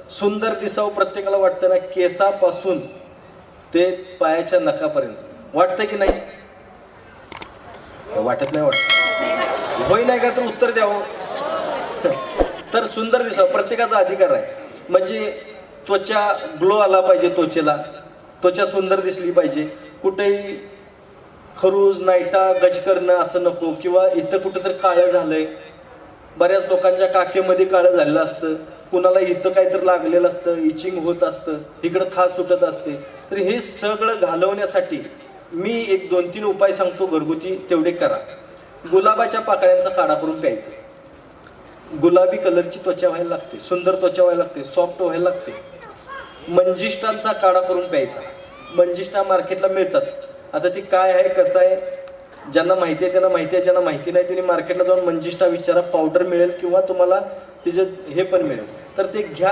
सुंदर दिसावं प्रत्येकाला वाटतं ना, केसापासून ते पायाच्या नखापर्यंत वाटतं की नाही? वाटत नाही? वाटत होय नाही का? तर उत्तर द्यावं. तर सुंदर दिसावं प्रत्येकाचा अधिकार आहे. म्हणजे त्वचा ग्लो आला पाहिजे, त्वचा सुंदर दिसली पाहिजे. कुठेही खरूज नाईटा गज करणं असं नको, किंवा इथं कुठं तर काळं झालंय. बऱ्याच लोकांच्या काखेमध्ये काळं झालेलं असतं, कुणाला इथं काहीतरी लागलेलं असतं, इचिंग होत असतं, इकडं खाज सुटत असते. तर हे सगळं घालवण्यासाठी मी एक 2-3 उपाय सांगतो घरगुती, तेवढे करा. गुलाबाच्या पाकळ्यांचा काढा करून प्यायचं. गुलाबी कलरची त्वचा व्हायला लागते, सुंदर त्वचा व्हायला लागते, सॉफ्ट व्हायला लागते. मंजिष्टांचा काढा करून प्यायचा. मंजिष्टा मार्केटला मिळतात. आता ती काय आहे, कसं आहे, ज्यांना माहिती आहे त्यांना माहिती आहे, ज्यांना माहिती नाही त्यांनी मार्केटला जाऊन मंजिष्टा विचारा. पावडर मिळेल किंवा तुम्हाला तिचं हे पण मिळेल, तर ते घ्या.